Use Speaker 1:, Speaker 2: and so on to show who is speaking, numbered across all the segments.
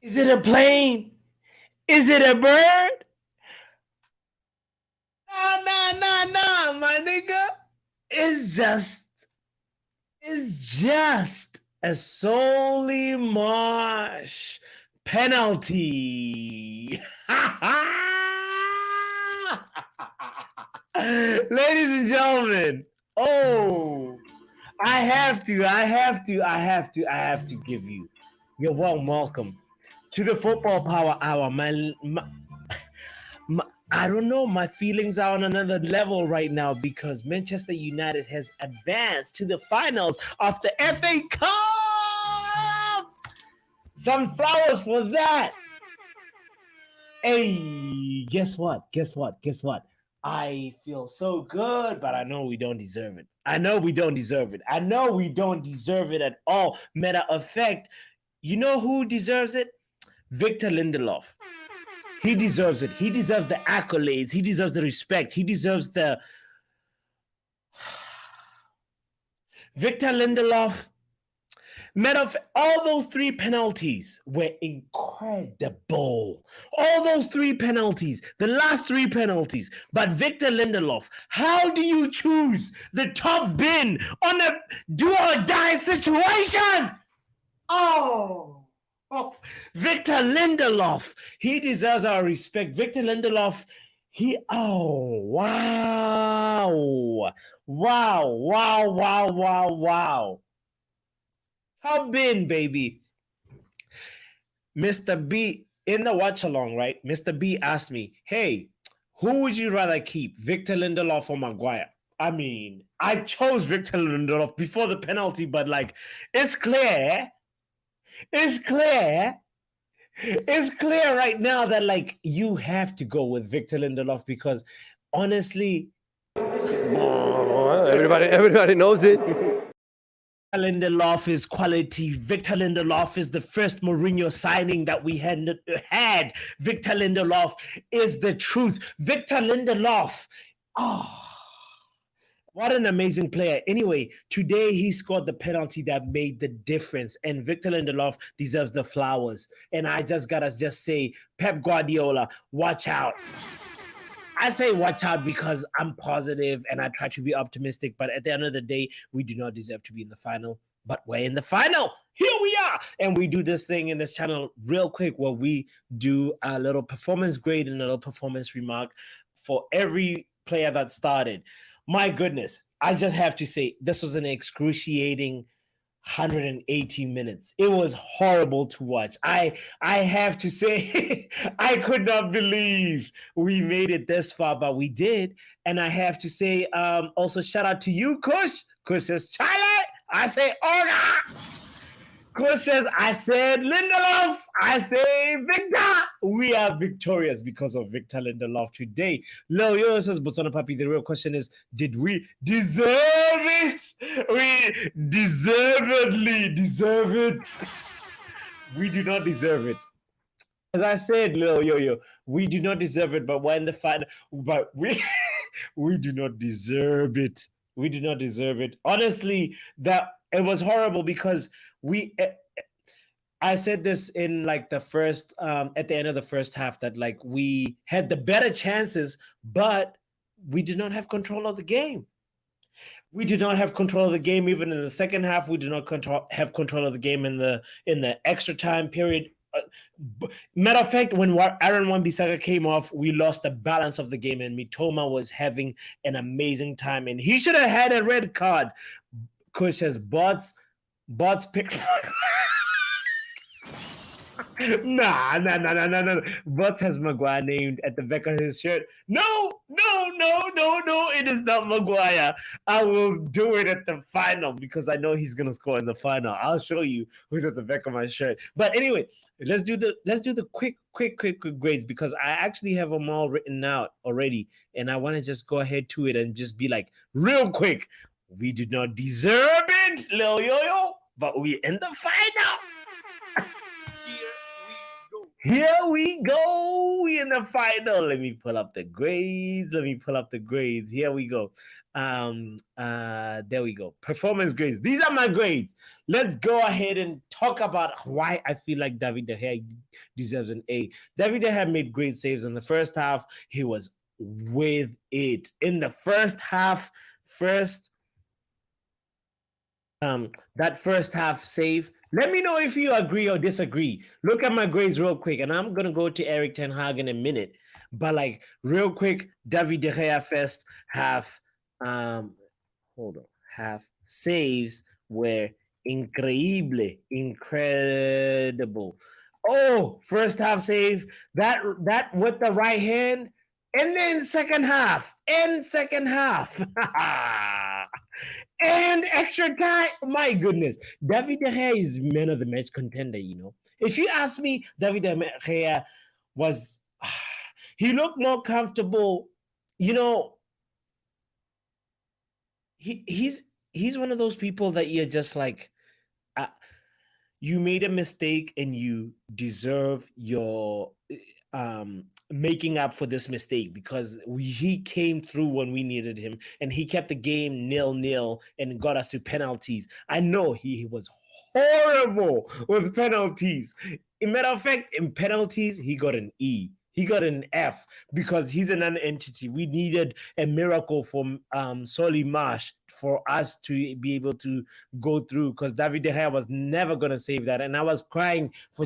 Speaker 1: Is it a plane? Is it a bird? Nah, my nigga. It's just a solely marsh penalty. Ladies and gentlemen, I have to give you your warm welcome to the Football Power Hour. I don't know, my feelings are on another level right now because Manchester United has advanced to the finals of the FA Cup. Some flowers for that. Hey, guess what? I feel so good, but I know we don't deserve it. I know we don't deserve it at all. Matter of fact, you know who deserves it? Victor Lindelof. He deserves it. He deserves the accolades. He deserves the respect. He deserves the... Victor Lindelof, all those three penalties were incredible. All those three penalties, the last three penalties. But Victor Lindelof, how do you choose the top bin on a do or die situation? Victor Lindelof, he deserves our respect. Victor Lindelof, wow. Top bin, baby. Mr. B, in the watch along, right? Mr. B asked me, hey, who would you rather keep, Victor Lindelof or Maguire? I mean, I chose Victor Lindelof before the penalty, but like, it's clear right now that like you have to go with Victor Lindelof because honestly,
Speaker 2: everybody knows it.
Speaker 1: Lindelof is quality. Victor Lindelof is the first Mourinho signing that we had. Victor Lindelof is the truth. Victor Lindelof. What an amazing player. Anyway, today he scored the penalty that made the difference, and Victor Lindelof deserves the flowers. And I just gotta say, Pep Guardiola, watch out. I say watch out because I'm positive and I try to be optimistic, but at the end of the day, we do not deserve to be in the final, but we're in the final. Here we are. And we do this thing in this channel real quick where we do a little performance grade and a little performance remark for every player that started. My goodness, I just have to say, this was an excruciating 180 minutes. It was horrible to watch. I have to say, I could not believe we made it this far, but we did. And I have to say, also shout out to you, Kush. Kush says, Charlie. I say, Olga. Kush says, I said Lindelof. I say Victor. We are victorious because of Victor Lindelof today. Lil Yo says, botswanapapi, the real question is, did we deserve it? We deservedly deserve it. We do not deserve it. As I said, Lil Yo, we do not deserve it, but we're in the final. But we do not deserve it. We do not deserve it. Honestly, that it was horrible because I said this in like the first, at the end of the first half, that like we had the better chances, but we did not have control of the game. We did not have control of the game even in the second half. We did not have control of the game in the extra time period. Matter of fact, when Aaron Wan-Bissaka came off, we lost the balance of the game, and Mitoma was having an amazing time, and he should have had a red card. Kush says, bots picked. Nah. Bots has Maguire named at the back of his shirt. No. It is not Maguire. I will do it at the final because I know he's gonna score in the final. I'll show you who's at the back of my shirt. But anyway, let's do the quick grades because I actually have them all written out already, and I want to just go ahead to it and just be like real quick. We did not deserve it, Lil Yo, but we in the final. Here we go. We in the final. Let me pull up the grades. Here we go. There we go. Performance grades. These are my grades. Let's go ahead and talk about why I feel like David De Gea deserves an A. David De Gea made great saves in the first half. He was with it in the first half. That first half save. Let me know if you agree or disagree. Look at my grades real quick, and I'm gonna go to eriktenhag in a minute. But like real quick, David De Gea first half. Um, hold on, half saves were incredible. Oh, first half save that with the right hand, and then second half, and extra time. My goodness, David De Gea is man of the match contender. If you ask me, David De Gea was he looked more comfortable. You know, he's one of those people that you're just like, you made a mistake and you deserve your making up for this mistake, because he came through when we needed him, and he kept the game 0-0 and got us to penalties. I know he was horrible with penalties. In matter of fact, in penalties, he got an E. He got an F because he's an entity. We needed a miracle from Solly Marsh for us to be able to go through, because David De Gea was never going to save that. And I was crying for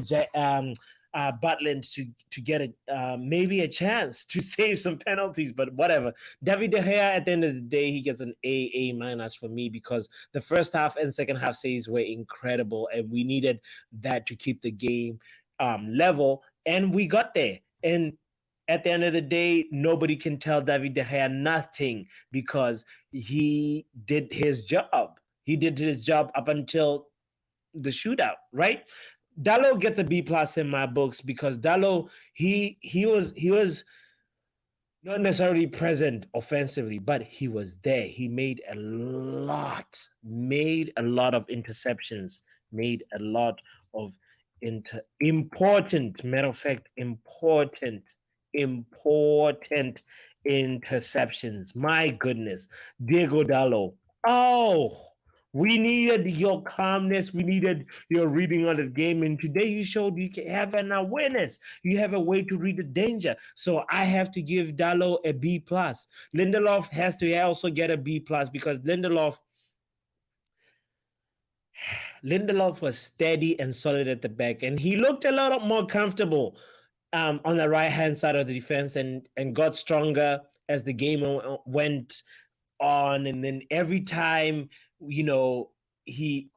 Speaker 1: Butland to get maybe a chance to save some penalties, but whatever. David De Gea, at the end of the day, he gets an A minus for me, because the first half and second half saves were incredible, and we needed that to keep the game level, and we got there. And at the end of the day, nobody can tell David De Gea nothing, because he did his job. He did his job up until the shootout, right? Dalot gets a B plus in my books, because Dalot, he was not necessarily present offensively, but he was there. He made a lot of interceptions, made a lot of important, matter of fact, important interceptions. My goodness, Diego Dalot. Oh, we needed your calmness. We needed your reading of the game. And today you showed you can have an awareness. You have a way to read the danger. So I have to give Dalot a B plus. Lindelof has to also get a B plus, because Lindelof was steady and solid at the back, and he looked a lot more comfortable on the right-hand side of the defense, and got stronger as the game went on. And then every time, he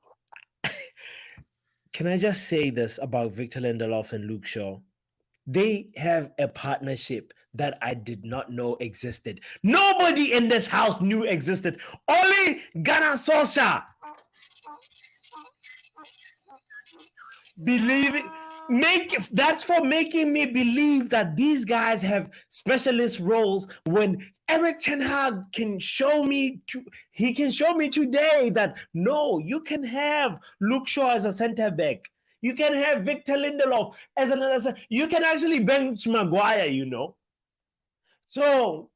Speaker 1: can I just say this about Victor Lindelof and Luke Shaw? They have a partnership that I did not know existed. Nobody in this house knew existed. Only Ghana Solskjaer. Believe it. That's for making me believe that these guys have specialist roles. When eriktenhag can show me today that no, you can have Luke Shaw as a center back. You can have Victor Lindelof as another. You can actually bench Maguire, So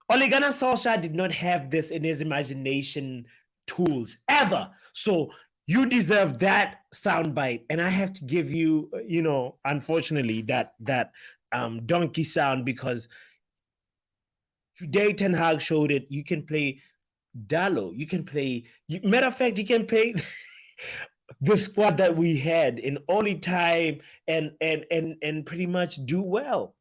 Speaker 1: Ole Gunnar Solskjaer did not have this in his imagination tools ever. So you deserve that soundbite, and I have to give you, unfortunately, that donkey sound, because today Ten Hag showed it. You can play Dalot. You can play. Matter of fact, you can play the squad that we had in only time, and pretty much do well,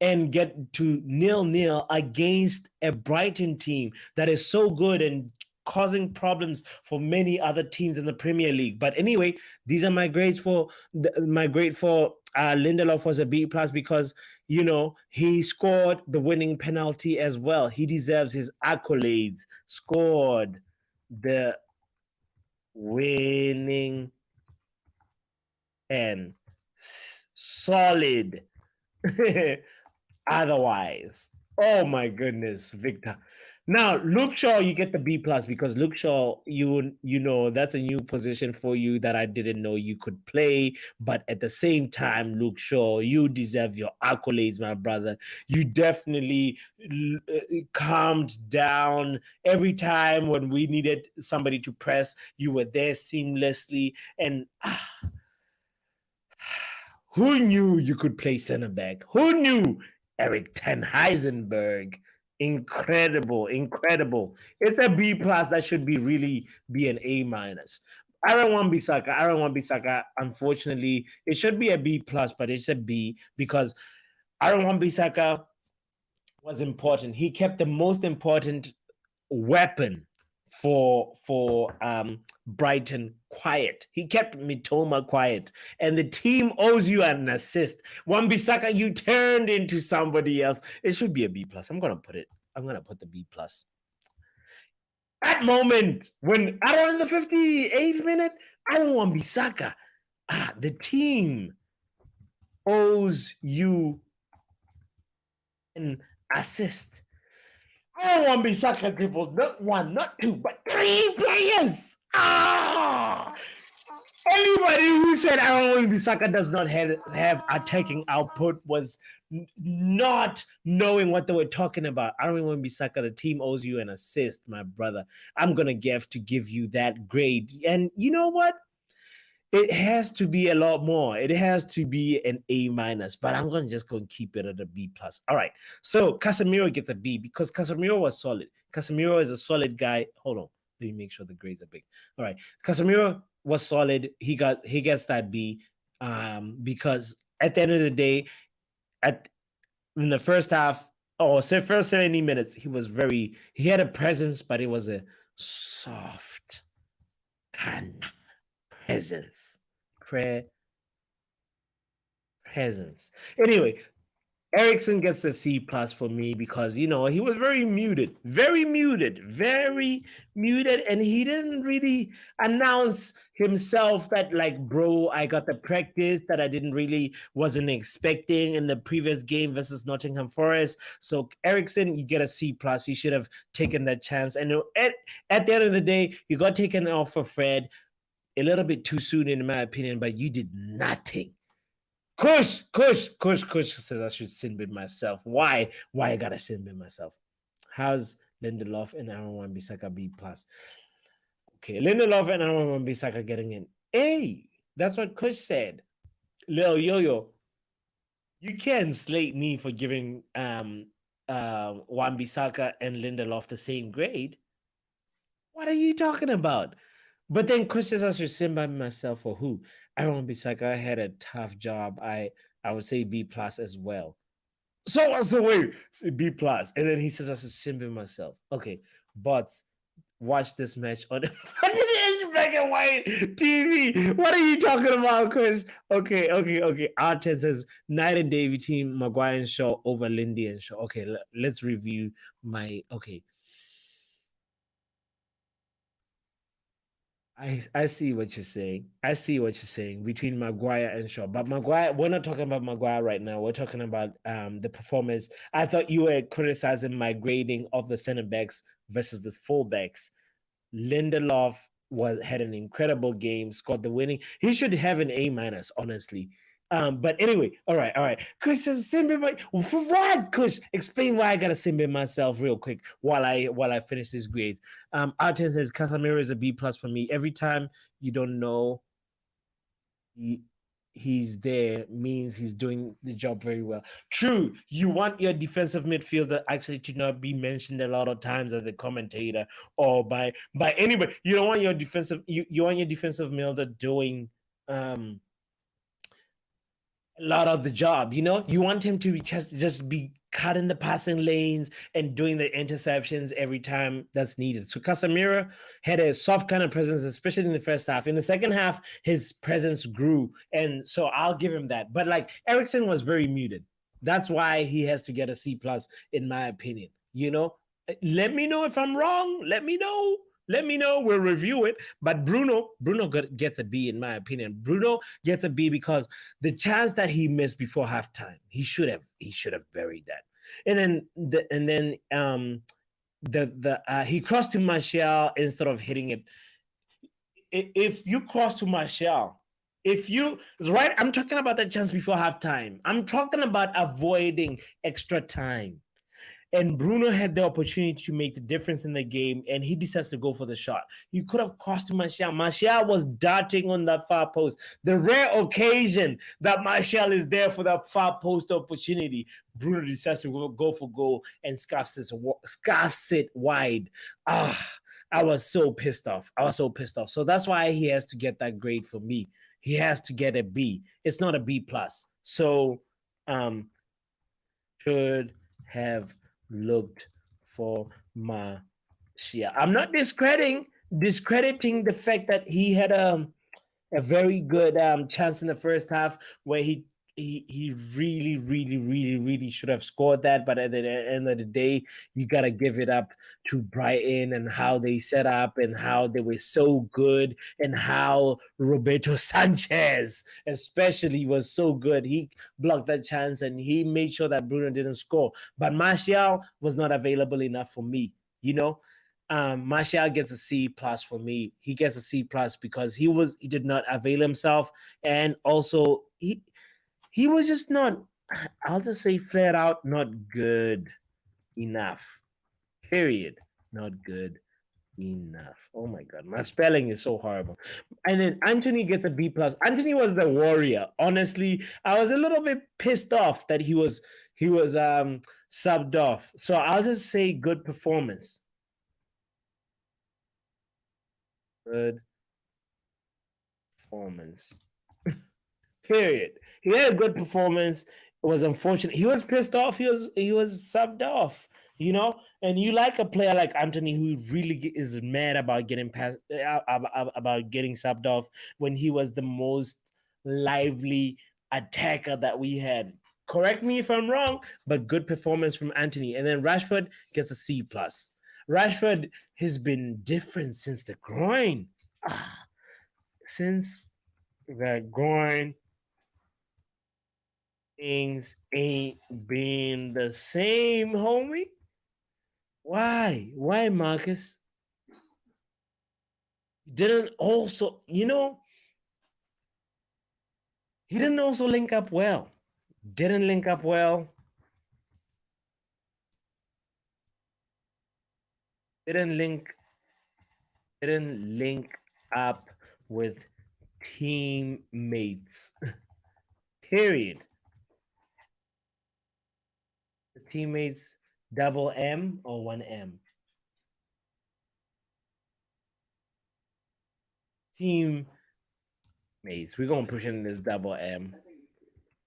Speaker 1: and get to 0-0 against a Brighton team that is so good and causing problems for many other teams in the Premier League. But anyway, these are my grades for Lindelof was a B plus, because he scored the winning penalty as well. He deserves his accolades. Scored the winning and solid. Otherwise, oh my goodness, Victor. Now, Luke Shaw, you get the B plus because Luke Shaw, you know that's a new position for you that I didn't know you could play. But at the same time, Luke Shaw, you deserve your accolades, my brother. You definitely calmed down every time when we needed somebody to press. You were there seamlessly, and who knew you could play center back? Who knew? Eriktenhag. Incredible, incredible. It's a B plus. That should be really be an A minus. Aaron Wan-Bissaka. Aaron Wan-Bissaka. Unfortunately, it should be a B plus, but it's a B because Aaron Wan-Bissaka was important. He kept the most important weapon for Brighton quiet. He kept Mitoma quiet, and the team owes you an assist. Wan-Bissaka, you turned into somebody else. It should be a B plus. I'm gonna put the B plus. That moment when around the 58th minute, I don't want Wan-Bissaka. The team owes you an assist. I don't want Wan-Bissaka dribbled not one, not two, but three players. Anybody who said Aaron Wan-Bissaka does not have attacking output was not knowing what they were talking about. Aaron Wan-Bissaka, the team owes you an assist, my brother. I'm gonna give you that grade. And you know what? It has to be a lot more. It has to be an A minus, but I'm going to just go and keep it at a B plus. All right. So Casemiro gets a B because Casemiro was solid. Casemiro is a solid guy. Hold on. Let me make sure the grades are big. All right. Casemiro was solid. He gets that B because at the end of the day, in the first half or first 70 minutes, he had a presence, but it was a soft kind presence. Presence. Anyway, Eriksen gets a C plus for me because he was very muted, and he didn't really announce himself that like, bro, I got the practice that I wasn't expecting in the previous game versus Nottingham Forest. So Eriksen, you get a C plus. You should have taken that chance. And at the end of the day, you got taken off for Fred a little bit too soon, in my opinion, but you did nothing. Kush says I should sin with myself. Why I gotta sin with myself? How's Lindelof and Aaron Wan-Bissaka B plus? Okay, Lindelof and Aaron Wan-Bissaka getting an A. That's what Kush said. Lil Yo-Yo, you can't slate me for giving Wan-Bissaka and Lindelof the same grade. What are you talking about? But then Kush says I should sin by myself for who? Aaron Wan-Bissaka had a tough job. I would say B plus as well. So what's the way? B plus. And then he says I should sin by myself. Okay, but watch this match on black and white TV. What are you talking about, Kush? Okay. R10 says Knight and Davy team, Maguire and Shaw over Lindy and Shaw. Okay, let's review my I see what you're saying. Between Maguire and Shaw. But Maguire, we're not talking about Maguire right now. We're talking about the performance. I thought you were criticizing my grading of the center backs versus the fullbacks. Lindelof had an incredible game, scored the winning. He should have an A minus, honestly. But anyway, all right. Kush says what? Kush, explain why I gotta simp myself real quick while I finish these grades. Arten says Casemiro is a B plus for me. Every time you don't know he's there means he's doing the job very well. True, you want your defensive midfielder actually to not be mentioned a lot of times as a commentator or by anybody. You don't want your defensive you want your defensive midfielder doing a lot of the job. You want him to just be cutting the passing lanes and doing the interceptions every time that's needed. So Casemiro had a soft kind of presence, especially in the first half. In the second half, his presence grew, and so I'll give him that. But like Eriksen was very muted. That's why he has to get a C plus, in my opinion. Let me know if I'm wrong. Let me know. We'll review it. But Bruno gets a B, in my opinion. Bruno gets a B because the chance that he missed before halftime, he should have buried that. And then he crossed to Martial instead of hitting it. If you cross to Martial, I'm talking about the chance before halftime. I'm talking about avoiding extra time. And Bruno had the opportunity to make the difference in the game, and he decides to go for the shot. He could have crossed to Martial. Martial was darting on that far post. The rare occasion that Martial is there for that far post opportunity, Bruno decides to go for goal and scarfs it wide. I was so pissed off. So that's why he has to get that grade for me. He has to get a B. It's not a B plus. So should have looked for Martial. I'm not discrediting the fact that he had a very good chance in the first half where he really should have scored that. But at the end of the day, you got to give it up to Brighton and how they set up and how they were so good and how Roberto Sanchez especially was so good. He blocked that chance and he made sure that Bruno didn't score. But Martial was not available enough for me, Martial gets a C plus for me. He gets a C plus because he did not avail himself, and also he was just not, I'll just say flat out, not good enough. Period. Not good enough. Oh my God, my spelling is so horrible. And then Antony gets a B plus. Antony was the warrior. Honestly, I was a little bit pissed off that he was subbed off. So I'll just say good performance. Good performance. Period. He had a good performance. It was unfortunate. He was pissed off. He was subbed off. And you like a player like Antony who really is mad about getting subbed off when he was the most lively attacker that we had. Correct me if I'm wrong, but good performance from Antony. And then Rashford gets a C plus. Rashford has been different since the groin. Since the groin, things ain't been the same, homie. Why? Why, Marcus? Didn't also, he didn't also link up well. Didn't link up well. Didn't link up with teammates. Period. The teammates double M or one M? Teammates. We're gonna push in this double M.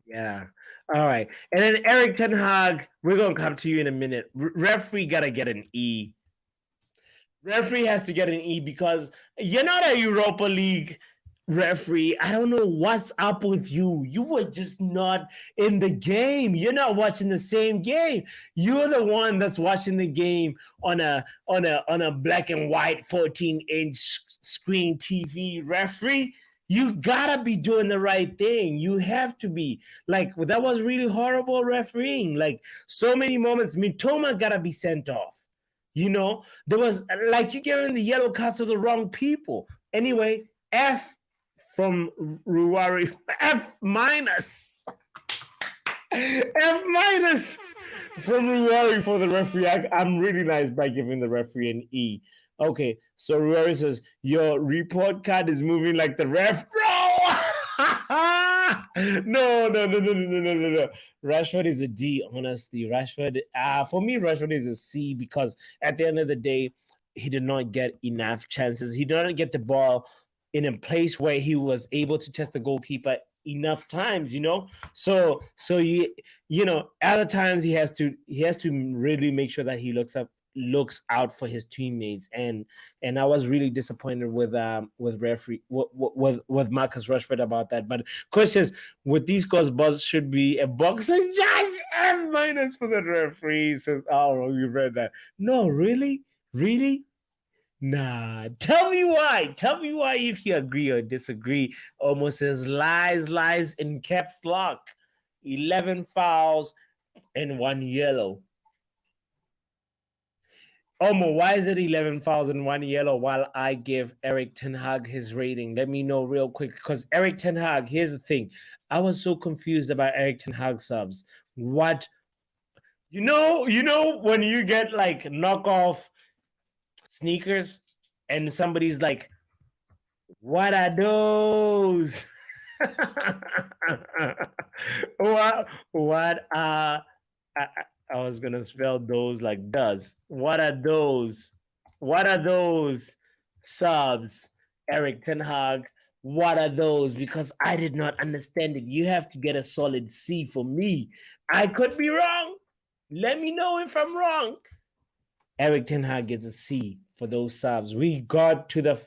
Speaker 1: Yeah. All right. And then eriktenhag, we're gonna come to you in a minute. Referee gotta get an E. Referee has to get an E because you're not a Europa League referee. I don't know what's up with you. You were just not in the game. You're not watching the same game. You're the one that's watching the game on a black and white 14-inch screen TV. Referee, you gotta be doing the right thing. You have to be. Like, that was really horrible refereeing. Like, so many moments, Mitoma gotta be sent off. There was, like, you're giving the yellow cards to the wrong people. Anyway, F from Ruwari. F minus. F minus from Ruwari for the referee. I'm really nice by giving the referee an E. Okay, so Ruwari says, your report card is moving like the ref. No. Rashford is a D, honestly. Rashford, for me, Rashford is a C because at the end of the day, he did not get enough chances. He did not get the ball in a place where he was able to test the goalkeeper enough times, So other times he has to really make sure that he looks out for his teammates, and I was really disappointed with referee with Marcus Rashford about that. But coach says with these scores, Buzz should be a boxing judge. F minus for the referee. Says, oh, you read that? No, really. Nah, tell me why if you agree or disagree. Almost says lies in caps lock. 11 fouls and 1 yellow. Omo, why is it 11 fouls and 1 yellow while I give eriktenhag his rating? Let me know real quick, because eriktenhag, here's the thing. I was so confused about eriktenhag subs. What? You know when you get like knockoff sneakers and somebody's like, what are those? what I was gonna spell those like does. What are those? What are those subs? eriktenhag. What are those? Because I did not understand it. You have to get a solid C for me. I could be wrong. Let me know if I'm wrong. eriktenhag gets a C for those subs. We got to the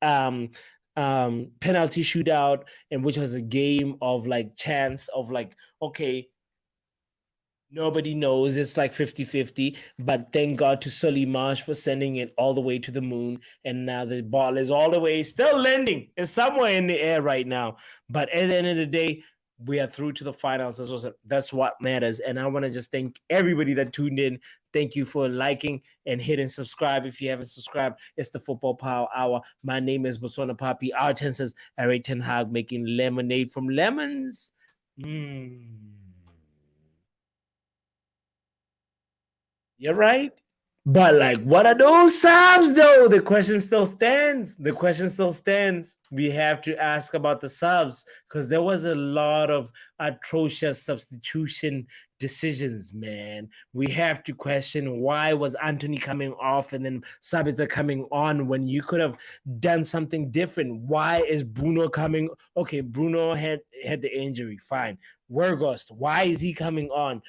Speaker 1: penalty shootout, in which was a game of like chance of like, okay, nobody knows. It's like 50-50. But thank God to Sully Marsh for sending it all the way to the moon. And now the ball is all the way still landing. It's somewhere in the air right now. But at the end of the day, we are through to the finals. That's what matters. And I want to just thank everybody that tuned in. Thank you for liking and hitting subscribe. If you haven't subscribed, it's the Football Power Hour. My name is botswanapapi. Our 10 says eriktenhag making lemonade from lemons. You're right. But like, what are those subs though? The question still stands. The question still stands. We have to ask about the subs, because there was a lot of atrocious substitution decisions, man. We have to question, why was Antony coming off and then Sabitzer coming on when you could have done something different? Why is Bruno coming? Okay, Bruno had the injury, fine. Weghorst, why is he coming on?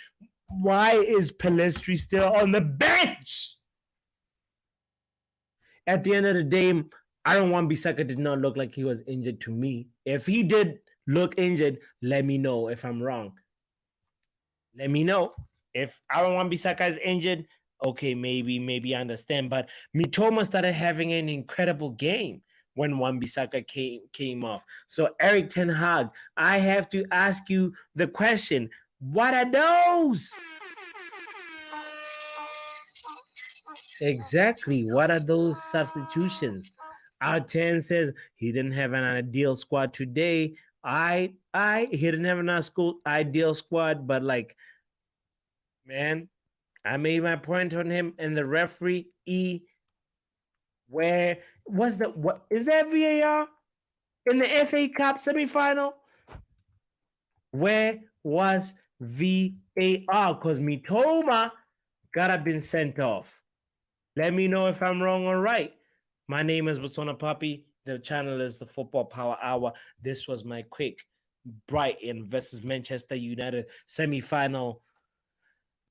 Speaker 1: Why is Pellistri still on the bench? At the end of the day, Aaron Wan-Bissaka did not look like he was injured to me. If he did look injured, let me know if I'm wrong. Let me know. If Aaron Wan-Bissaka is injured, okay, maybe I understand. But Mitoma started having an incredible game when Wan-Bissaka came off. So eriktenhag, I have to ask you the question, what are those? Exactly. What are those substitutions? Our 10 says he didn't have an ideal squad today. He didn't have an ideal squad, but like, man, I made my point on him. And the referee, where was that? What is that VAR in the FA Cup semifinal? Where was VAR? Because Mitoma gotta been sent off. Let me know if I'm wrong or right. My name is botswanapapi. The channel is the Football Power Hour. This was my quick Brighton versus Manchester United semi-final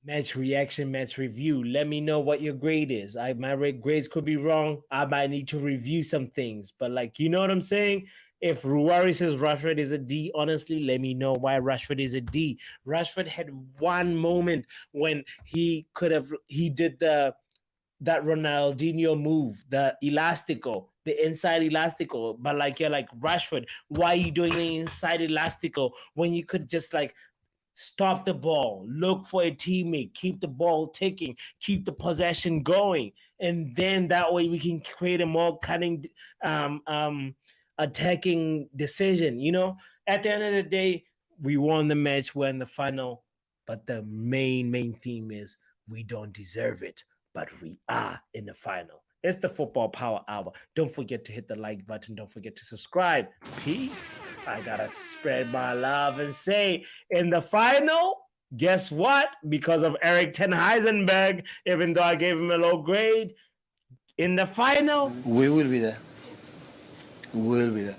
Speaker 1: match reaction, match review. Let me know what your grade is. My grades could be wrong. I might need to review some things. But like, you know what I'm saying? If Ruwari says Rashford is a D, honestly, let me know why Rashford is a D. Rashford had one moment when he did that Ronaldinho move, the elastico, the inside elastico. But like, you're like, Rashford, why are you doing the inside elastico when you could just like stop the ball, look for a teammate, keep the ball ticking, keep the possession going, and then that way we can create a more cunning attacking decision. You know, at the end of the day, we won the match, we're in the final, but the main theme is we don't deserve it, but we are in the final. It's the Football Power Hour. Don't forget to hit the like button. Don't forget to subscribe. Peace. I gotta spread my love and say, in the final, guess what? Because of Erik ten Heisenberg, even though I gave him a low grade, in the final,
Speaker 2: we will be there. We will be there.